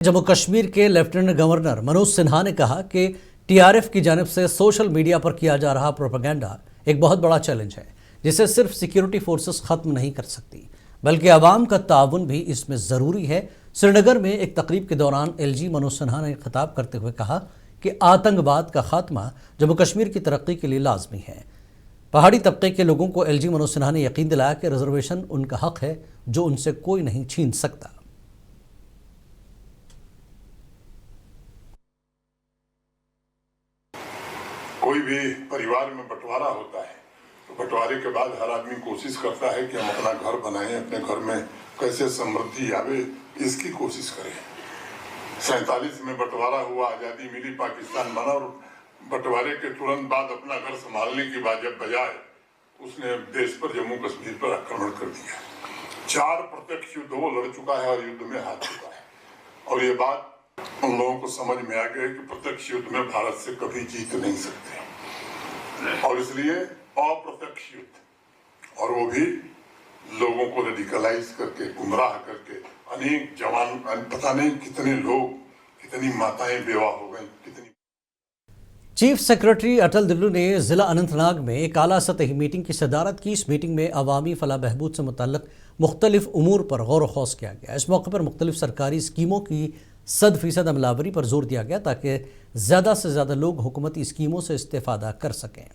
जम्मू कश्मीर के lieutenant governor Manoj Sinha ने कहा कि टीआरएफ की जानिब से सोशल मीडिया पर किया जा रहा प्रोपेगेंडा एक बहुत बड़ा चैलेंज है जिसे सिर्फ सिक्योरिटी फोर्सेस खत्म नहीं कर सकती बल्कि आवाम का ताउन भी इसमें ज़रूरी है। श्रीनगर में एक तकरीब के दौरान एलजी मनोज सिन्हा ने खिताब करते हुए कहा कि आतंकवाद का खात्मा जम्मू कश्मीर की तरक्की के लिए लाजमी है। पहाड़ी तबके के लोगों को एलजी मनोज सिन्हा ने यकीन दिलाया कि रिजर्वेशन उनका हक है जो उनसे कोई नहीं छीन सकता। कोई भी परिवार में बंटवारा होता है तो बंटवारे के बाद हर आदमी कोशिश करता है कि हम अपना घर बनाएं, अपने घर में कैसे समृद्धि आवे इसकी कोशिश करें। 47 में बंटवारा हुआ, आज़ादी मिली, पाकिस्तान बना और बंटवारे के तुरंत बाद अपना घर संभालने की बात जब बजाय उसने देश पर, जम्मू कश्मीर पर आक्रमण कर दिया। 4 प्रत्यक्ष युद्ध वो लड़ चुका है और युद्ध में हार चुका है और ये बात उन लोगों को समझ में आ गया कि प्रत्यक्ष युद्ध में भारत से कभी जीत नहीं सकते और इसलिए अप्रत्यक्ष युद्ध, और वो भी लोगों को रेडिकलाइज करके, गुमराह करके, अनेक जवान, पता नहीं कितने लोग, कितनी माताएं बेवा हो गई, कितनी। चीफ सेक्रेटरी अटल डुल्लू ने ज़िला अनंतनाग में एक आला सतही मीटिंग की सदारत की। इस मीटिंग में अवामी फलाह बहबूद से मुतल्लिक़ मुख्तलिफ उमूर पर गौर व खौस किया गया। इस मौके पर मुख्तलिफ सरकारी स्कीमों की 100% अमलावरी पर जोर दिया गया ताकि ज़्यादा से ज़्यादा लोग हुकूमती स्कीमों से इस्तेफ़ादा कर सकें।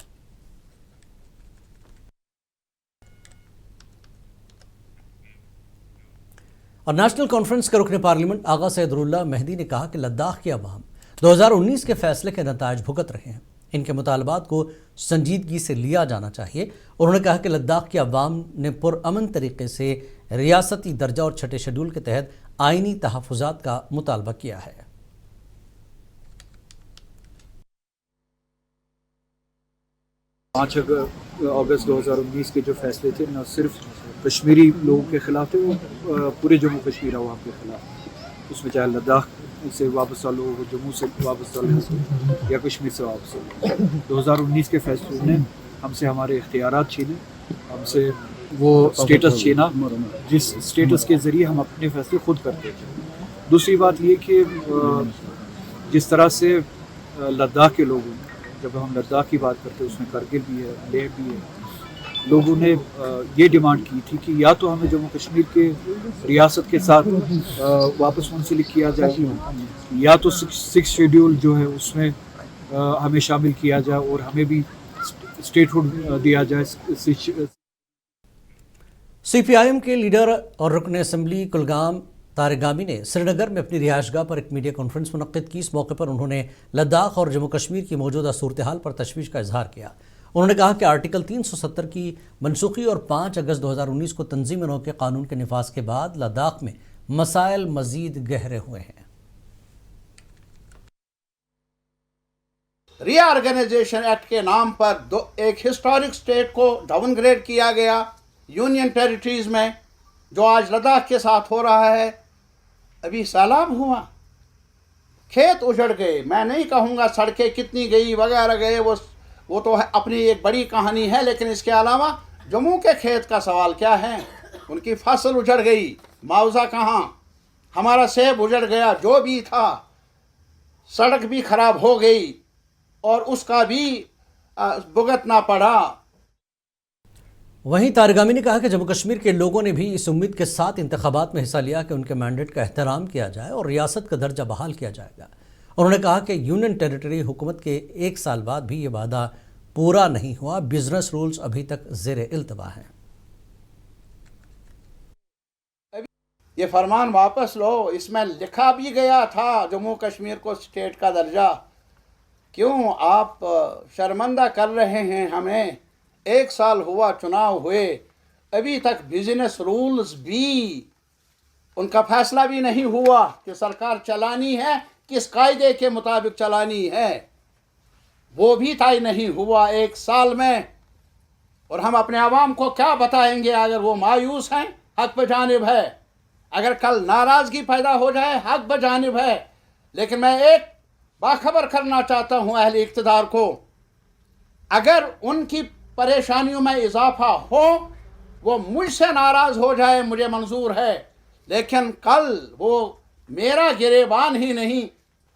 और नेशनल कॉन्फ्रेंस के रुकन पार्लियामेंट आगा सैदुल्लाह मेहदी ने कहा कि लद्दाख के अवाम 2019 के फैसले के नताइज भुगत रहे हैं, इनके मुतालबात को संजीदगी से लिया जाना चाहिए। उन्होंने कहा कि लद्दाख के अवाम ने पुरअमन तरीके से रियासती दर्जा और छठे शेड्यूल के तहत आइनी तहफ़्फ़ुज़ात का मुतालबा किया है। 5 अगस्त 2019 के जो फैसले थे न सिर्फ कश्मीरी लोगों के ख़िलाफ़ थे, वो पूरे जम्मू कश्मीर अवाम के ख़िलाफ़। उसमें चाहे लद्दाख से वापस लोग, जम्मू से वापस लोग या कश्मीर से वापस लोग, 2019 के फैसलों ने हमसे हमारे इख्तियारात छीने, हमसे वो स्टेटस छीना जिस स्टेटस के ज़रिए हम अपने फैसले खुद करते थे। दूसरी बात ये कि जिस तरह से लद्दाख के लोगों, जब हम लद्दाख की बात करते हैं उसमें करगिल भी है, लेह भी है, लोगों ने ये डिमांड की थी कि या तो हमें जम्मू कश्मीर के रियासत के साथ वापस मुंसलिक किया जाए या तो 6 शेड्यूल जो है उसमें हमें शामिल किया जाए और हमें भी स्टेटहुड दिया जाए। CPIM के लीडर और रुकन असम्बली कुलगाम तारिक गामी ने श्रीनगर में अपनी रिहाइशगाह पर एक मीडिया कॉन्फ्रेंस मुनक्किद की। इस मौके पर उन्होंने लद्दाख और जम्मू कश्मीर की मौजूदा सूरत हाल पर तशवीश का इजहार किया। उन्होंने कहा कि आर्टिकल 370 की मनसूखी और 5 अगस्त 2019 को तंजीम नौ के कानून के निफाज के बाद लद्दाख में मसाइल मजीद गहरे हुए हैं। रीऑर्गेनाइजेशन एक्ट के नाम पर एक हिस्टोरिक स्टेट को डाउनग्रेड किया गया यूनियन टेरिटरीज में, जो आज लद्दाख के साथ हो रहा है। अभी सैलाब हुआ, खेत उजड़ गए, मैं नहीं कहूँगा सड़कें कितनी गई वगैरह गए, वो तो है अपनी एक बड़ी कहानी है, लेकिन इसके अलावा जम्मू के खेत का सवाल क्या है? उनकी फसल उजड़ गई, मुआवजा कहाँ? हमारा सेब उजड़ गया, जो भी था, सड़क भी खराब हो गई और उसका भी भुगतना पड़ा। वहीं तारिक गामी ने कहा कि जम्मू कश्मीर के लोगों ने भी इस उम्मीद के साथ इंतखाबात में हिस्सा लिया कि उनके मैंडेट का एहतराम किया जाए और रियासत का दर्जा बहाल किया जाएगा। उन्होंने कहा कि यूनियन टेरिटरी हुकूमत के 1 साल बाद भी ये वादा पूरा नहीं हुआ, बिजनेस रूल्स अभी तक ज़ेर इल्तवा हैं। ये फरमान वापस लो, इसमें लिखा भी गया था जम्मू कश्मीर को स्टेट का दर्जा। क्यों आप शर्मिंदा कर रहे हैं हमें? 1 साल हुआ चुनाव हुए, अभी तक बिजनेस रूल्स भी उनका फैसला भी नहीं हुआ कि सरकार चलानी है, किस कायदे के मुताबिक चलानी है, वो भी तय नहीं हुआ 1 साल में। और हम अपने आवाम को क्या बताएंगे अगर वो मायूस हैं? हक बजानिब है, अगर कल नाराज़गी पैदा हो जाए हक बजानिब है। लेकिन मैं एक बाखबर करना चाहता हूँ अहले इक़्तिदार को, अगर उनकी परेशानियों में इजाफा हो, वो मुझसे नाराज़ हो जाए, मुझे मंजूर है, लेकिन कल वो मेरा गिरेबान ही नहीं,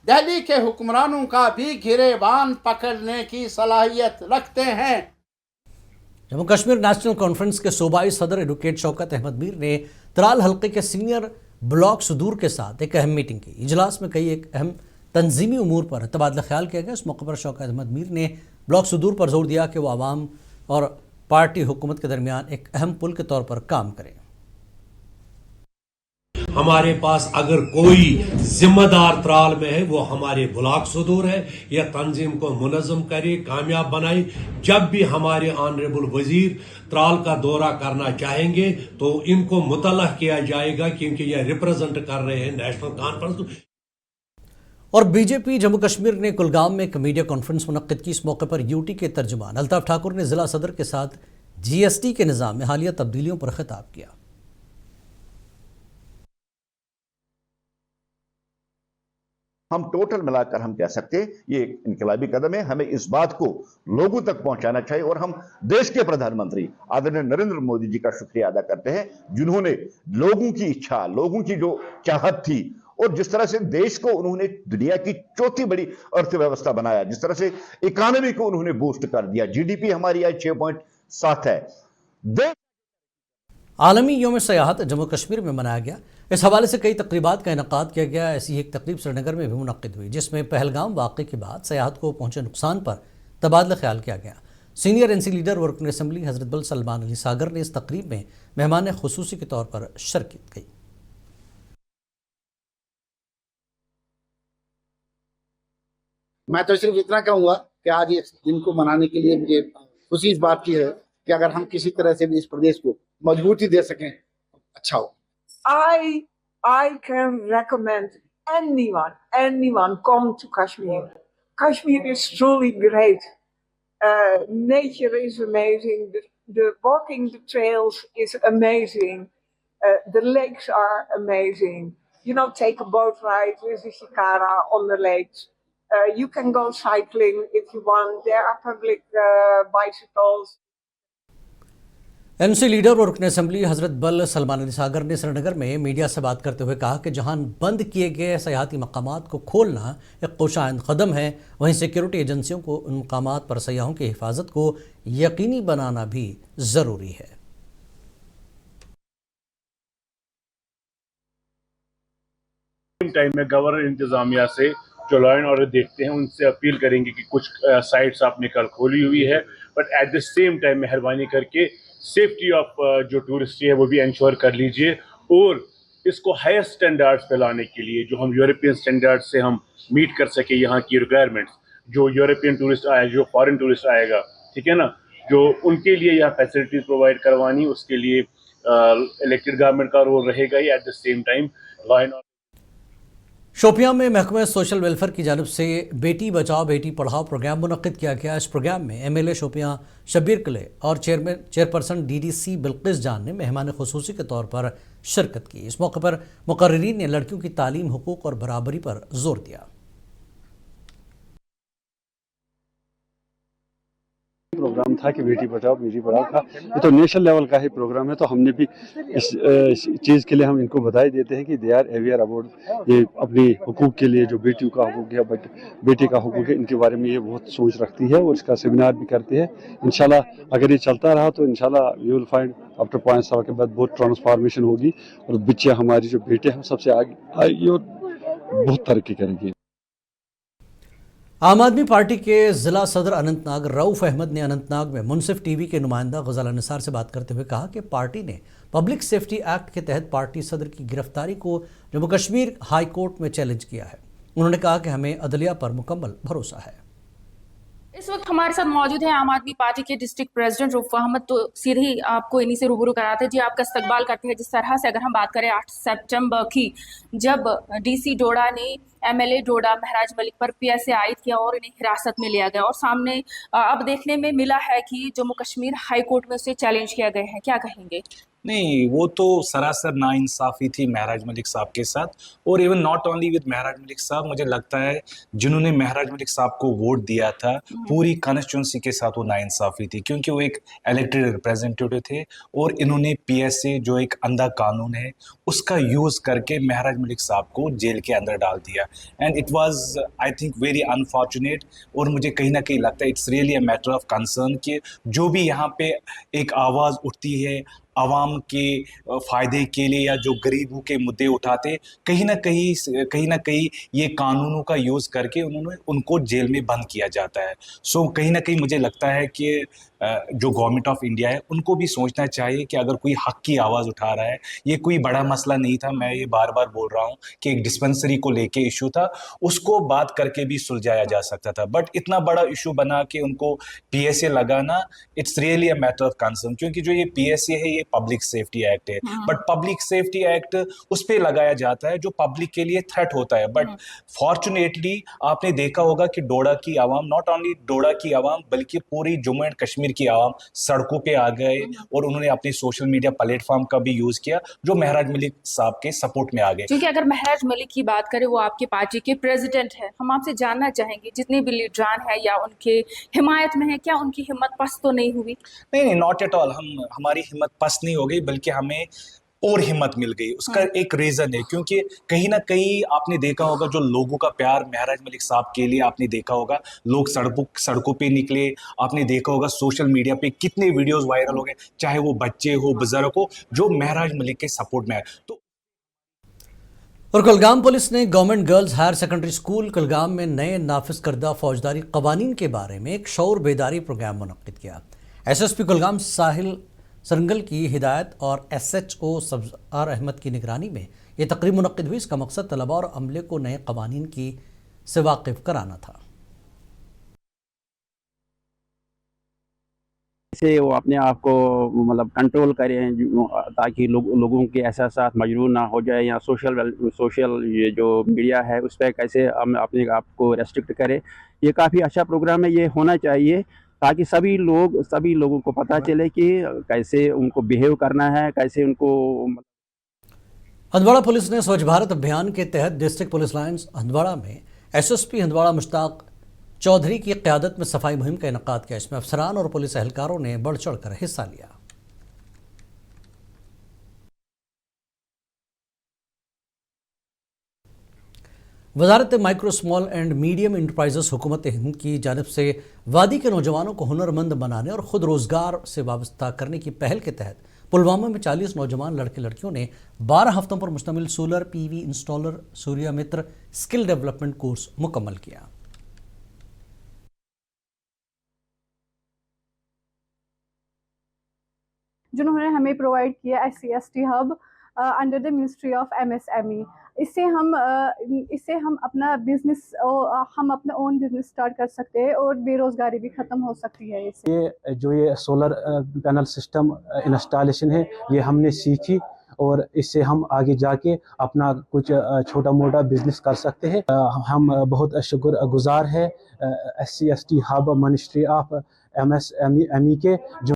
दिल्ली के हुक्मरानों का भी गिरेबान पकड़ने की सलाहियत रखते हैं। जम्मू कश्मीर नेशनल कॉन्फ्रेंस के सूबाई सदर एडवोकेट शौकत अहमद मीर ने त्राल हल्के के सीनियर ब्लॉक सुदूर के साथ एक अहम मीटिंग की। इजलास में कई एक अहम तंजीमी उमूर पर तबादला ख्याल किया गया। इस मौके पर शौकत अहमद मीर ने ब्लॉक सुदूर पर जोर दिया कि वो आवाम और पार्टी हुकूमत के दरमियान एक अहम पुल के तौर पर काम करें। हमारे पास अगर कोई जिम्मेदार त्राल में है वो हमारे ब्लॉक सदूर है, या तंजीम को मुनज़्ज़म करे, कामयाब बनाए। जब भी हमारे ऑनरेबल वजीर त्राल का दौरा करना चाहेंगे तो इनको मुतल्लह किया जाएगा, क्योंकि ये रिप्रेजेंट कर रहे हैं नेशनल कॉन्फ्रेंस। और बीजेपी जम्मू कश्मीर ने कुलगाम में एक मीडिया कॉन्फ्रेंस मुनक्किद की। इस मौके पर यूटी के तर्जुमान अल्ताफ ठाकुर ने जिला सदर के साथ जीएसटी के निज़ाम में हालिया तब्दीलियों पर खिताब किया। हम टोटल मिलाकर हम कह सकते हैं ये एक इनकलाबी कदम है। हमें इस बात को लोगों तक पहुंचाना चाहिए और हम देश के प्रधानमंत्री आदरणीय नरेंद्र मोदी जी का शुक्रिया अदा करते हैं, जिन्होंने लोगों की इच्छा, लोगों की जो चाहत थी और जिस तरह से देश को उन्होंने दुनिया की चौथी बड़ी अर्थव्यवस्था बनाया, जिस तरह से इकोनॉमी को उन्होंने बूस्ट कर दिया। जीडीपी हमारी आज 6.7 है। आलमी यौम सयाहत जम्मू कश्मीर में मनाया गया। इस हवाले से कई तकरीबात का इनकाद किया गया। ऐसी ही एक तकरीब श्रीनगर में भी मुनक्किद हुई, जिसमें पहलगाम वाक़े के बाद सयाहत को पहुंचे नुकसान पर तबादला ख्याल किया गया। सीनियर एनसी लीडर व रुकन असम्बली हज़रत बल सलमान अली सागर ने इस तकरीब में मेहमान खुसूसी के तौर पर शिरकत की। मैं तो सिर्फ इतना कहूँगा कि आज इस दिन को मनाने के लिए मुझे खुशी इस बात की है कि अगर हम किसी तरह से भी इस प्रदेश को मजबूती दे सकें, अच्छा हो। I can recommend anyone come to Kashmir. Kashmir is truly great. Nature is amazing. The walking the trails is amazing. The lakes are amazing. Take a boat ride with the shikara on the lakes. You can go cycling if you want. There are public bicycles. NC leader और रुकन assembly हज़रत बल सलमान अली सागर ने श्रीनगर में media से बात करते हुए कहा कि जहां बंद किए गए सयाहती मकामात को खोलना एक कोशाइन कदम है, वहीं सिक्योरिटी एजेंसियों को उन मकामात पर सयाहों की हिफाजत को यकीनी बनाना भी ज़रूरी है। टाइम में गवर्नर इंतजामिया से जो लॉ एंड ऑर्डर देखते हैं उनसे अपील करेंगे कि कुछ साइट्स आपने कल खोली हुई है, but at the same time मेहरबानी करके सेफ्टी ऑफ जो टूरिस्ट है वो भी इंश्योर कर लीजिए, और इसको हायर स्टैंडर्ड्स पे लाने के लिए जो हम यूरोपियन स्टैंडर्ड से हम मीट कर सके यहाँ की रिक्वायरमेंट्स, जो यूरोपियन टूरिस्ट आए, जो फॉरेन टूरिस्ट आएगा, ठीक है ना, जो उनके लिए यहाँ फैसिलिटीज़ प्रोवाइड करवानी, उसके लिए इलेक्टेड गवर्नमेंट का रोल रहेगा ही। At the same time law and Shopian में महकमा सोशल वेलफेयर की जानिब से बेटी बचाओ बेटी पढ़ाओ प्रोग्राम मुनक्किद किया गया। इस प्रोग्राम में एमएलए शोपियां शब्बीर किले और चेयरपर्सन डीडीसी बिल्किस जान ने मेहमान खुसूसी के तौर पर शिरकत की। इस मौके पर मुकर्रिरीन ने लड़कियों की तालीम, हुकूक और बराबरी पर जोर दिया। प्रोग्राम था कि बेटी बचाओ बेटी पढ़ाओ का, ये तो नेशनल लेवल का ही प्रोग्राम है, तो हमने भी इस चीज़ के लिए हम इनको बधाई देते हैं कि दे आर अवेयर अबाउट ये अपनी हुकूक के लिए, जो बेटियों का हुकूक है, बेटी का हुकूक है, इनके बारे में ये बहुत सोच रखती है और इसका सेमिनार भी करती है। इंशाल्लाह अगर ये चलता रहा तो इंशाल्लाह यू विल फाइंड आफ्टर 5 साल के बाद बहुत ट्रांसफॉर्मेशन होगी और बच्चे हमारी जो बेटे हैं सबसे आगे आएगी और बहुत तरक्की करेंगी। आम आदमी पार्टी के ज़िला सदर अनंतनाग रऊफ़ अहमद ने अनंतनाग में मुनसिफ टीवी के नुमाइंदा गज़ाला निसार से बात करते हुए कहा कि पार्टी ने पब्लिक सेफ्टी एक्ट के तहत पार्टी सदर की गिरफ्तारी को जम्मू कश्मीर हाई कोर्ट में चैलेंज किया है। उन्होंने कहा कि हमें अदलिया पर मुकम्मल भरोसा है। इस वक्त हमारे साथ मौजूद है आम आदमी पार्टी के डिस्ट्रिक्ट प्रेसिडेंट रऊफ अहमद। तो सीधे ही आपको इन्हीं से रूबरू कराते हैं जी, आपका इस्तकबाल करते हैं। जिस तरह से अगर हम बात करें 8 सितंबर की, जब डीसी डोडा ने एमएलए डोडा महराज मलिक पर पीएसए आयद किया और इन्हें हिरासत में लिया गया, और सामने अब देखने में मिला है कि जम्मू कश्मीर हाई कोर्ट में उसे चैलेंज किया गया है, क्या कहेंगे? नहीं, वो तो सरासर नाइंसाफ़ी थी महराज मलिक साहब के साथ, और इवन नॉट ओनली विद महराज मलिक साहब, मुझे लगता है जिन्होंने महराज मलिक साहब को वोट दिया था पूरी कॉन्स्टिट्यूंसी के साथ वो नाइंसाफ़ी थी, क्योंकि वो एक इलेक्टेड रिप्रेजेंटेटिव थे और इन्होंने पीएसए जो एक अंधा कानून है उसका यूज़ करके महराज मलिक साहब को जेल के अंदर डाल दिया. And it was I think very unfortunate. और मुझे कहीं ना कहीं लगता है it's really a matter of concern कि जो भी यहाँ पे एक आवाज़ उठती है आवाम के फ़ायदे के लिए या जो गरीबों के मुद्दे उठाते, कहीं ना कहीं ये कानूनों का यूज़ करके उनको जेल में बंद किया जाता है. सो कहीं ना कहीं मुझे लगता है कि जो गवर्नमेंट ऑफ इंडिया है उनको भी सोचना चाहिए कि अगर कोई हक की आवाज़ उठा रहा है, ये कोई बड़ा मसला नहीं था, मैं ये बार बार बोल रहा हूँ कि एक डिस्पेंसरी को लेके इशू था, उसको बात करके भी सुलझाया जा सकता था. बट इतना बड़ा इशू बना कि उनको PSA लगाना, it's really a matter of concern. क्योंकि जो ये PSA है ये पब्लिक सेफ्टी एक्ट है, बट पब्लिक सेफ्टी एक्ट उस पर लगाया जाता है जो पब्लिक के लिए थ्रेट होता है. बट फॉर्चुनेटली आपने देखा होगा कि डोडा की आवाम, नॉट ओनली डोडा की आवाम बल्कि पूरी जम्मू एंड कश्मीर की आवाम सड़कों पे आ गए और उन्होंने अपने सोशल मीडिया प्लेटफॉर्म का भी यूज किया जो महराज मलिक साहब के सपोर्ट में आ गए. क्योंकि अगर महराज मलिक की बात करें वो आपके पार्टी के प्रेसिडेंट है, हम आपसे जानना चाहेंगे जितने भी लीडरान है या उनके हिमायत में है, क्या उनकी हिम्मत पस्त तो नहीं हुई? नहीं, नॉट एट ऑल. हमारी हिम्मत पस्त नहीं हो गई बल्कि हमें और हिम्मत मिल गई. उसका एक रीजन है क्योंकि कहीं ना कहीं आपने देखा होगा जो लोगों का प्यार महराज मलिक साहब के लिए आपने देखा होगा, लोग सड़कों पे निकले, आपने देखा होगा सोशल मीडिया पे कितने वीडियोस वायरल हो गए, चाहे वो बच्चे हो बुजुर्ग हो जो महराज मलिक के सपोर्ट में आए. तो और कुलगाम पुलिस ने government girls higher secondary school Kulgam में नए नाफिज करदा फौजदारी कवानीन के बारे में एक शऊर बेदारी प्रोग्राम मुनक्किद किया. SSP कुलगाम साहिल सरंगल की हिदायत और SHO सब्ज़ार अहमद की निगरानी में ये तकरीब मुनक्किद हुई. इसका मकसद तलबा और अमले को नए कवानीन की से वाकिफ़ कराना था. से वो अपने आप को मतलब कंट्रोल करें ताकि लोगों के एहसासात मजरूर ना हो जाए, या सोशल ये जो मीडिया है उस पर कैसे हम अपने आप को रेस्ट्रिक्ट करें. ये काफ़ी अच्छा प्रोग्राम है, ये होना चाहिए ताकि सभी लोगों को पता चले कि कैसे उनको बिहेव करना है, कैसे उनको. हंदवाड़ा पुलिस ने स्वच्छ भारत अभियान के तहत डिस्ट्रिक्ट पुलिस लाइन्स हंदवाड़ा में SSP हंदवाड़ा मुश्ताक चौधरी की क़यादत में सफाई मुहिम का इनेकाद किया. इसमें अफसरान और पुलिस एहलकारों ने बढ़ चढ़ कर हिस्सा लिया. वजारत micro small and medium enterprises हुकूमत हिंद की जानिब से वादी के नौजवानों को हुनरमंद बनाने और ख़ुद रोज़गार से वाबस्ता करने की पहल के तहत पुलवामा में 40 नौजवान लड़के लड़कियों ने 12 हफ्तों पर मुश्तमिल सोलर PV इंस्टॉलर सूर्या मित्र स्किल डेवलपमेंट कोर्स मुकम्मल किया. जिन्होंने हमें प्रोवाइड किया SC/ST hub under the ministry of MSME. इससे हम अपना बिजनेस हम अपना ओन बिजनेस स्टार्ट कर सकते हैं और बेरोजगारी भी ख़त्म हो सकती है. इससे ये सोलर पैनल सिस्टम इंस्टॉलेशन है ये हमने सीखी और इससे हम आगे जाके अपना कुछ छोटा मोटा बिजनेस कर सकते हैं. हम बहुत शुक्रगुजार है SC/ST hub ministry of MSME के. जो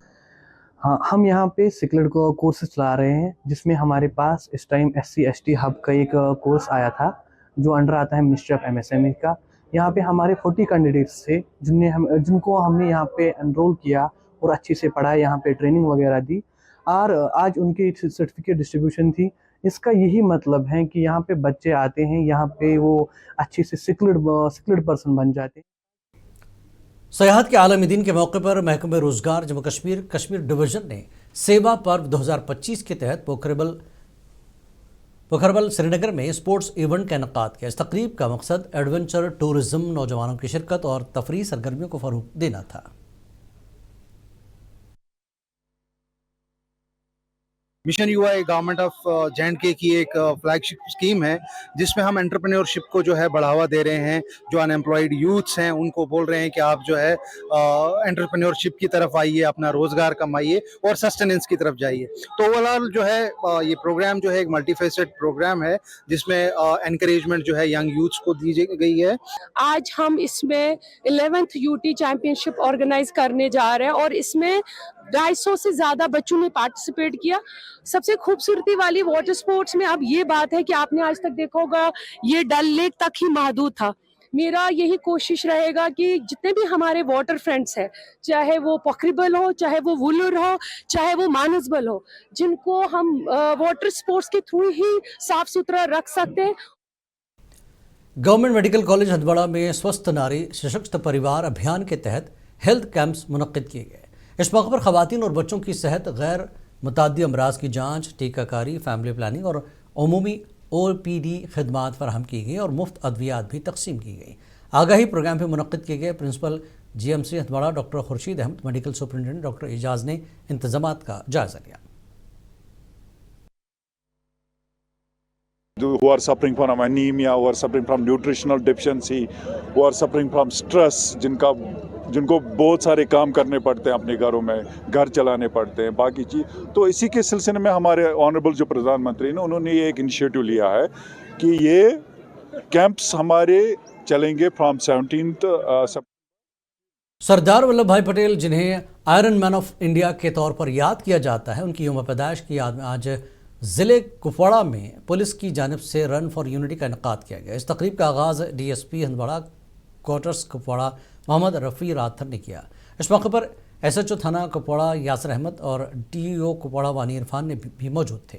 हाँ, हम यहाँ पे सिकलेट को कोर्स चला रहे हैं जिसमें हमारे पास इस टाइम SC/ST हब का एक कोर्स आया था जो अंडर आता है मिनिस्ट्री ऑफ MSME का. यहाँ पे हमारे 40 कैंडिडेट्स थे जिनको हमने यहाँ पे एनरोल किया और अच्छे से पढ़ाया, यहाँ पे ट्रेनिंग वगैरह दी और आज उनकी सर्टिफिकेट डिस्ट्रीब्यूशन थी. इसका यही मतलब है कि यहाँ पे बच्चे आते हैं, यहाँ पे वो अच्छे से सिकलेट पर्सन बन जाते हैं. सयाहत के आलमी दिन के मौके पर महकमे रोज़गार जम्मू कश्मीर डिवीज़न ने सेवा पर्व 2025 के तहत पोखरबल श्रीनगर में स्पोर्ट्स इवेंट का इनेकाद किया. इस तकरीब का मकसद एडवेंचर टूरिज्म, नौजवानों की शिरकत और तफरीह सरगर्मियों को फ़रोग़ देना था. Mission UI government of J&K की एक फ्लैगशिप स्कीम है जिसमें हम एंटरप्रेन्योरशिप को जो है बढ़ावा दे रहे हैं. जो अनएम्प्लॉयड यूथ्स हैं उनको बोल रहे हैं कि आप जो है एंटरप्रेन्योरशिप की तरफ आइए, अपना रोजगार कमाइए और सस्टेनेंस की तरफ जाइए. तो ओवरऑल जो है ये प्रोग्राम जो है एक मल्टीफेसेट प्रोग्राम है जिसमें एनकरेजमेंट जो है यंग यूथ्स को दी गई है. आज हम इसमें 11th UT चैंपियनशिप ऑर्गेनाइज करने जा रहे हैं और इसमें 250 से ज्यादा बच्चों ने पार्टिसिपेट किया. सबसे खूबसूरती वाली वाटर स्पोर्ट्स में अब ये बात है कि आपने आज तक देखा होगा ये डल लेक तक ही महदूद था, मेरा यही कोशिश रहेगा कि जितने भी हमारे वाटर फ्रंट्स हैं, चाहे वो पोखरिबल हो, चाहे वो वुलर हो, चाहे वो मानसबल हो, जिनको हम वाटर स्पोर्ट्स के थ्रू ही साफ सुथरा रख सकते हैं। गवर्नमेंट मेडिकल कॉलेज हथवाड़ा में स्वस्थ नारी सशक्त परिवार अभियान के तहत हेल्थ कैंप्स मुनक्किद किए गए। इस मौके पर खवातीन और बच्चों की सेहत, गैर मुताद्दी अमराज की जाँच, टीकाकारी, फैमिली प्लानिंग और अमूमी OPD खदमात फराहम की गई और मुफ्त अद्वियात भी तकसीम की गई। आगाही प्रोग्राम भी मुनक्किद किए गए। Principal GMC Hathwara doctor Khurshid Ahmad, medical superintendent doctor Ejaz ने इंतजामात का जायजा लिया। Who are suffering from anemia, who are suffering from nutritional deficiency, who are suffering from stress, जिनको बहुत सारे काम करने पड़ते हैं, अपने घरों में घर चलाने पड़ते हैं, बाकी चीज़। तो इसी के सिलसिले में हमारे ऑनरेबल जो प्रधानमंत्री ने, उन्होंने ये एक इनिशिएटिव लिया है कि ये कैंप्स हमारे चलेंगे फ्रॉम 17th सरदार वल्लभ भाई पटेल, जिन्हें आयरन मैन ऑफ इंडिया के तौर पर याद किया जाता है, उनकी यौम पैदाइश की याद में आज ज़िले कुपवाड़ा में पुलिस की जानिब से रन फॉर यूनिटी का इनकाद किया गया। इस तकरीब का आगाज़ DSP हथवाड़ा क्वार्टर्स कुपवाड़ा मोहम्मद रफ़ी राथर ने किया। इस मौके पर SHO थाना कुपवाड़ा यासर अहमद और DEO कुपवाड़ा वानी इरफान ने भी मौजूद थे।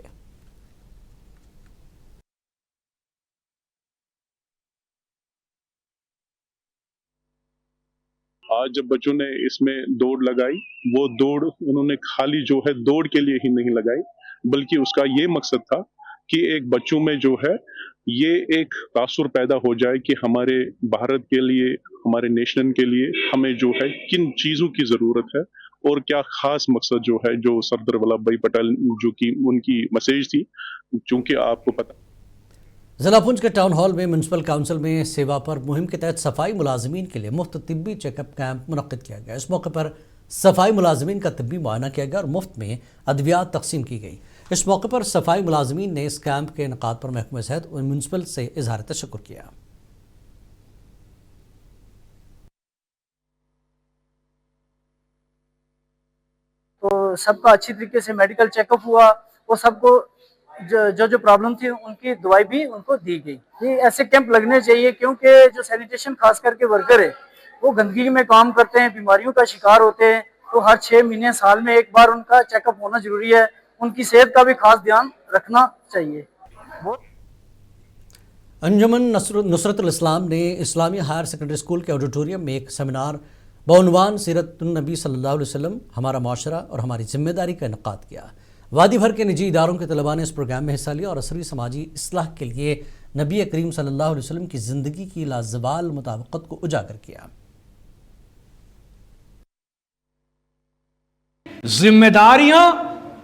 आज जब बच्चों ने इसमें दौड़ लगाई, वो दौड़ उन्होंने खाली जो है दौड़ के लिए ही नहीं लगाई, बल्कि उसका ये मकसद था कि एक बच्चों में जो है ये एक तासुर पैदा हो जाए कि हमारे भारत के लिए, हमारे नेशन के लिए हमें जो है किन चीज़ों की ज़रूरत है और क्या ख़ास मकसद जो है, जो सरदार वल्लभ भाई पटेल जो कि उनकी मैसेज थी। चूँकि आपको पता, ज़िला पुंछ के टाउन हॉल में म्यूनसिपल काउंसिल में सेवा पर मुहिम के तहत सफाई मुलाजमीन के लिए मुफ्त तिब्बी चेकअप कैंप मुनक्किद किया गया। इस मौके पर सफाई मुलाजमीन का तिब्बी मुआयना किया गया और मुफ्त में अद्वियात तकसीम की गई। इस मौके पर सफाई मुलाजमीन ने इस कैंप के इनकाद पर महकमे सेहत और म्यूनसिपल से इजहार तशक्कुर किया। तो सबका अच्छी तरीके से मेडिकल चेकअप हुआ और सबको जो प्रॉब्लम थी उनकी दवाई भी उनको दी गई। ये ऐसे कैंप लगने चाहिए, क्योंकि जो सैनिटेशन खास करके वर्कर है वो गंदगी में काम करते हैं, बीमारियों का शिकार होते हैं, तो हर 6 महीने साल में एक बार उनका चेकअप होना जरूरी है। उनकी सेहत का भी खास ध्यान रखना चाहिए। अंजुमन नुसरतुल इस्लाम ने इस्लामी हायर सेकेंडरी स्कूल के ऑडिटोरियम में एक सेमिनार बउनवान सीरतुन नबी सल्लल्लाहु अलैहि वसल्लम, हमारा माशरा और हमारी जिम्मेदारी का इनकाद किया। वादी भर के निजी इदारों के तलबा ने इस प्रोग्राम में हिस्सा लिया और असरी समाजी इस्लाह के लिए नबी करीम सल्लल्लाहु अलैहि वसल्लम की ज़िंदगी की लाजवाल मुताबिकत को उजागर किया। जिम्मेदारियां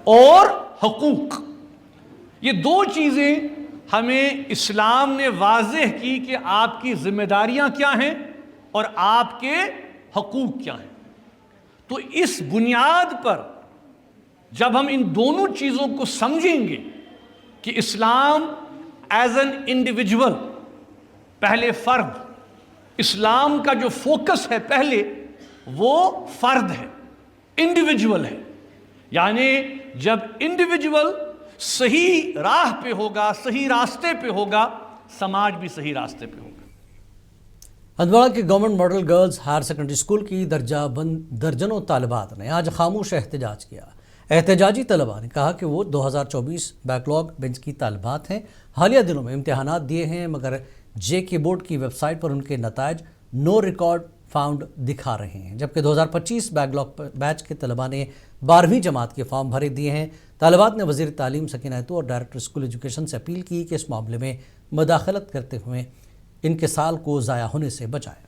और हकूक, ये दो चीज़ें हमें इस्लाम ने वाज़ेह की कि आपकी जिम्मेदारियां क्या हैं और आपके हकूक क्या हैं। तो इस बुनियाद पर जब हम इन दोनों चीज़ों को समझेंगे कि इस्लाम एज एन इंडिविजुअल, पहले फ़र्द, इस्लाम का जो फोकस है पहले वो फ़र्द है, इंडिविजुअल है। यानी जब इंडिविजुअल सही राह पे होगा, सही रास्ते पे होगा, समाज भी सही रास्ते पे होगा। हथवाड़ा के government model girls higher secondary school की दर्जनों तालिबात ने आज खामोश एहतजाज किया। एहतजाजी तलबा ने कहा कि वो 2024 बैकलॉग बेंच की तालिबात हैं। हालिया दिनों में इम्तहानात दिए हैं, मगर JK बोर्ड की वेबसाइट पर उनके नतायज नो रिकॉर्ड फाउंड दिखा रहे हैं, जबकि 2025 बैकलॉग बैच के तलबा ने 12वीं जमात के फॉर्म भरे दिए हैं। तालिबात ने वज़ीर तालीम सकीना ऐतू और डायरेक्टर स्कूल एजुकेशन से अपील की कि इस मामले में मदाखलत करते हुए इनके साल को ज़ाया होने से बचाएं।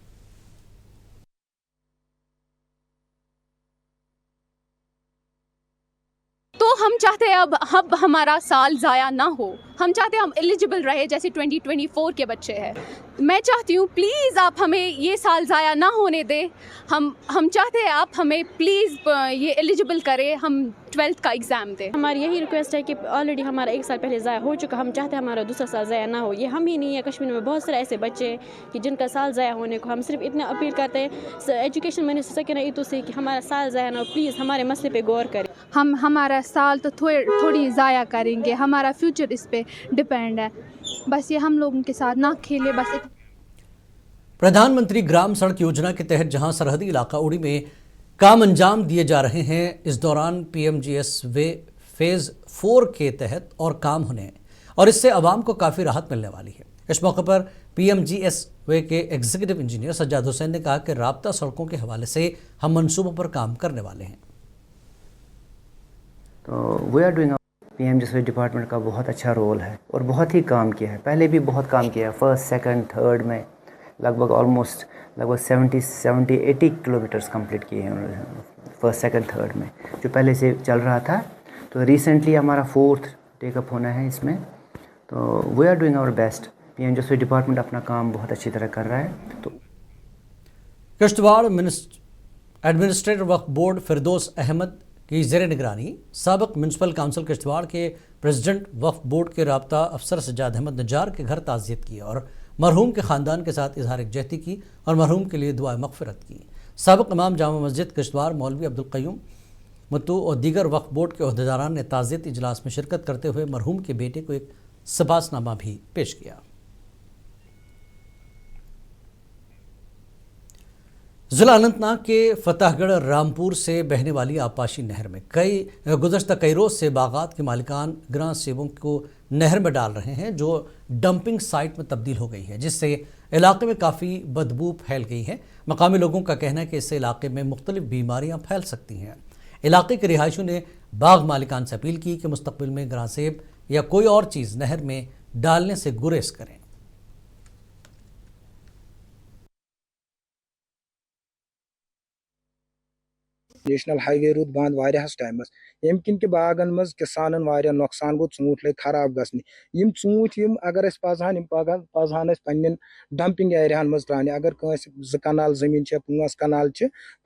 तो हम चाहते हैं अब हमारा साल ज़ाया ना हो, हम चाहते हैं हम एलिजिबल रहे, जैसे 2024 के बच्चे हैं। मैं चाहती हूँ प्लीज़ आप हमें ये साल ज़ाया ना होने दें। हम चाहते हैं आप हमें प्लीज़ ये एलिजिबल करें, हम 12th का एग्ज़ाम दें। हमारी यही रिक्वेस्ट है कि ऑलरेडी हमारा 1 साल पहले ज़ाया हो चुका, हम चाहते हैं हमारा दूसरा साल ज़ाया ना हो। ये हम ही नहीं है, कश्मीर में बहुत सारे ऐसे बच्चे हैं कि जिनका साल ज़ाया होने को, हम सिर्फ इतना अपील करते हैं एजुकेशन मिनिस्टर सकीना ऐतू से कि हमारा साल ज़ाया ना हो, प्लीज़ हमारे मसले पे गौर करें। हम हमारा साल तो थोड़ी ज़ाया करेंगे, हमारा फ्यूचर इस पे डिपेंड है। बस ये हम लोगों के साथ ना खेले बस। प्रधानमंत्री ग्राम सड़क योजना के तहत जहां सरहदी इलाका उड़ी में काम अंजाम दिए जा रहे हैं, इस दौरान PMGSW फेज़ 4 के तहत और काम होने हैं और इससे आवाम को काफ़ी राहत मिलने वाली है। इस मौके पर PMGSW के एग्जीक्यूटिव इंजीनियर सज्जाद हुसैन ने कहा कि राब्ता सड़कों के हवाले से हम मंसूबों पर काम करने वाले हैं। तो we are doing, PMGSW department का बहुत अच्छा रोल है और बहुत ही काम किया है, पहले भी बहुत काम किया है। फर्स्ट, सेकंड, थर्ड में लगभग 70-80 किलोमीटर्स कंप्लीट किए हैं फर्स्ट, सेकंड, थर्ड में, जो पहले से चल रहा था। तो रिसेंटली हमारा 4th टेकअप होना है इसमें। तो we are doing our best. PMGSW department अपना काम बहुत अच्छी तरह कर रहा है। तो किश्तवाड़ एडमिनिस्ट्रेटिव वक्फ बोर्ड फिरदौस अहमद की ज़ेर निगरानी साबिक़ म्यूनसिपल काउंसिल किश्तवाड़ के प्रेसिडेंट वक्फ बोर्ड के राब्ता अफसर सज्जाद अहमद नज्जार के घर ताज़ियत की और मरहूम के ख़ानदान के साथ इजहार यकजहती की और मरहूम के लिए दुआ मग़फ़िरत की। साबिक़ इमाम जामा मस्जिद किश्तवाड़ मौलवी अब्दुल क़य्यूम मुत्तू और दीगर वक्फ बोर्ड के अहदेदारान ने ताज़ियत इजलास में शिरकत करते हुए मरहूम के बेटे को एक सबासनामा भी पेश किया। ज़िला अनंतनाग के फतेहगढ़ रामपुर से बहने वाली आपाशी नहर में गुज़श्ता कई रोज़ से बागात के मालिकान ग्रां सेबों को नहर में डाल रहे हैं, जो डंपिंग साइट में तब्दील हो गई है, जिससे इलाके में काफ़ी बदबू फैल गई है। मकामी लोगों का कहना है कि इससे इलाके में मुख्तलिफ बीमारियां फैल सकती हैं। इलाके के रिहायशियों ने बाग मालिकान से अपील की कि मुस्तकबिल में ग्रां सेब या कोई और चीज़ नहर में डालने से गुरेज करें। नेशनल हाईवे रूद बंद वारियाहस टाइमस यम किन के बागन मज किसानन वारिया नुकसान गो ऊँट लग खराब गसने यम ऊँट यम अगर अस पजहान यम पजहान अस पन्नन डंपिंग एरियाहन मज त्राने अगर कंस 2 कनाल जमीन 5 कनाल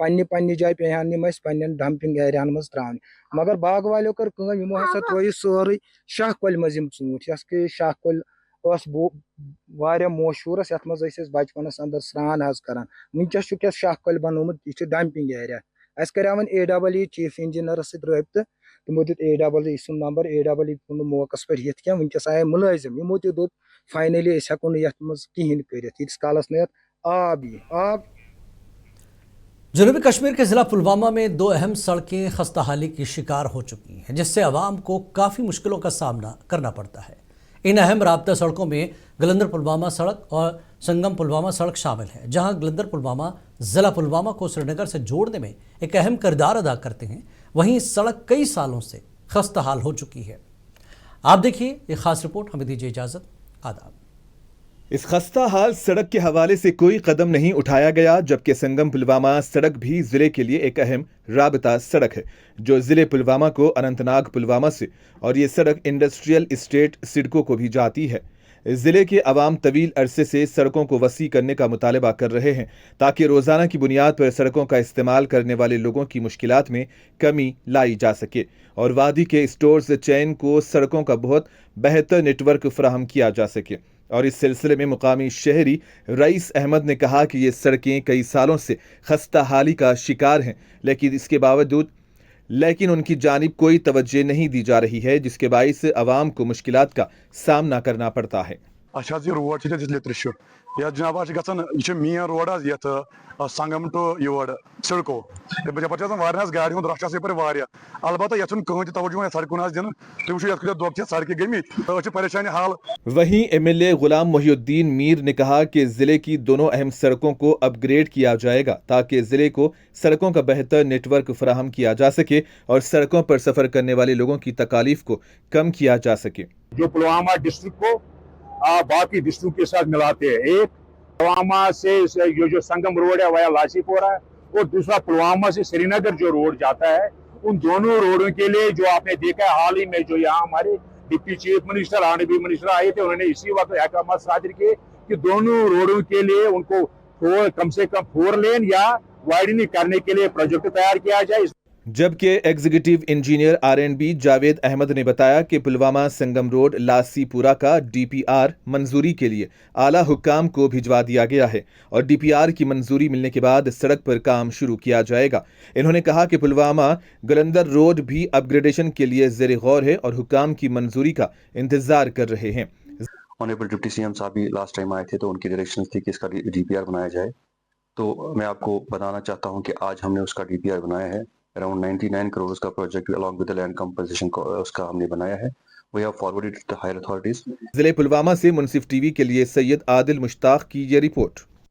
पन्नी जाय पेहान यम अस पन्नन डंपिंग एरियाहन मज त्राने मगर बाग वालों कर काम यमो हसा त्रो सोरे शाह कोल मज यम ऊँट यस के शाह कोल वारिया मशहूर यथ मज बचपनस अंदर स्नान हज करान वनकस शाह कोल बनोमुत यह डंपिंग एरिया। अस करावन AEE चीफ इंजीनियर रबत तमो दित AEE सुन नंबर AEE मौकस पे ये क्या वनकस आए मुलाजिम यमो ते दोप फाइनली हेको ये कहें कर कालस न आब। जनूबी कश्मीर के ज़िला पुलवामा में 2 अहम सड़कें खस्ताहाली की शिकार हो चुकी हैं, जिससे आवाम को काफ़ी मुश्किलों का सामना करना पड़ता है। इन अहम राब्ता सड़कों में गलंदर पुलवामा सड़क और संगम पुलवामा सड़क शामिल है, जहां गलंदर पुलवामा ज़िला पुलवामा को श्रीनगर से जोड़ने में एक अहम किरदार अदा करते हैं। वहीं सड़क कई सालों से खस्ताहाल हो चुकी है। आप देखिए ये खास रिपोर्ट। हमें दीजिए इजाज़त। आदाब। इस खस्ता हाल सड़क के हवाले से कोई कदम नहीं उठाया गया, जबकि संगम पुलवामा सड़क भी जिले के लिए एक अहम राबता सड़क है, जो जिले पुलवामा को अनंतनाग पुलवामा से और ये सड़क इंडस्ट्रियल इस्टेट सिडको को भी जाती है। जिले के अवाम तवील अरसे से सड़कों को वसी करने का मुतालबा कर रहे हैं, ताकि रोज़ाना की बुनियाद पर सड़कों का इस्तेमाल करने वाले लोगों की मुश्किलात में कमी लाई जा सके और वादी के स्टोर्स चैन को सड़कों का बहुत बेहतर नेटवर्क फराहम किया जा सके। और इस सिलसिले में मुकामी शहरी रईस अहमद ने कहा कि ये सड़कें कई सालों से खस्ता हाली का शिकार हैं, लेकिन उनकी जानिब कोई तवज्जो नहीं दी जा रही है, जिसके बाइस अवाम को मुश्किलात का सामना करना पड़ता है। या जनाब यह main road Sangam to your SIDCO पे गाड़ी हूँ रश अलबत्ता ये तवज्जो सड़क दिन तुम सड़क गई परेशानी हाल। वहीं MLA गुलाम मोहिउद्दीन मीर ने कहा कि जिले की दोनों अहम सड़कों को अपग्रेड किया जाएगा, ताकि जिले को सड़कों का बेहतर नेटवर्क फराहम किया जा सके और सड़कों पर सफर करने वाले लोगों की तकालीफ को कम किया जा सके। जो पुलवामा डिस्ट्रिक्ट को बाकी डिस्ट्रिक्ट के साथ मिलाते हैं, एक पुलवामा से जो संगम रोड है वाया लासीपोरा और दूसरा पुलवामा से श्रीनगर जो रोड जाता है, उन दोनों रोडों के लिए जो आपने देखा है हाल ही में जो यहाँ हमारे deputy chief minister honourable minister आए थे, उन्होंने इसी वक्त अहकाम सादिर किए कि दोनों रोडों के लिए उनको कम से कम 4 लेन या वाइडनिंग करने के लिए प्रोजेक्ट तैयार किया जाए। जबकि executive engineer R&B Javed Ahmad ने बताया कि पुलवामा संगम रोड लासीपुरा का DPR मंजूरी के लिए आला हुक्काम को भिजवा दिया गया है और DPR की मंजूरी मिलने के बाद सड़क पर काम शुरू किया जाएगा। इन्होंने कहा कि पुलवामा गलंदर रोड भी अपग्रेडेशन के लिए ज़ेर गौर है और हुक्काम की मंजूरी का इंतजार कर रहे हैं। ऑनरेबल डिप्टी सीएम साहब भी लास्ट टाइम आए थे तो उनकी डायरेक्शन थी कि इसका डीपीआर बनाया जाए। तो मैं आपको बताना चाहता हूं कि आज हमने उसका डीपीआर बनाया है। अराउंड 99 करोड़ का project along with the land compensation उसका हमने बनाया है। We have forwarded to the higher authorities. जिले पुलवामा से मुनसिफ टीवी के लिए सैयद आदिल मुश्ताक की ये रिपोर्ट।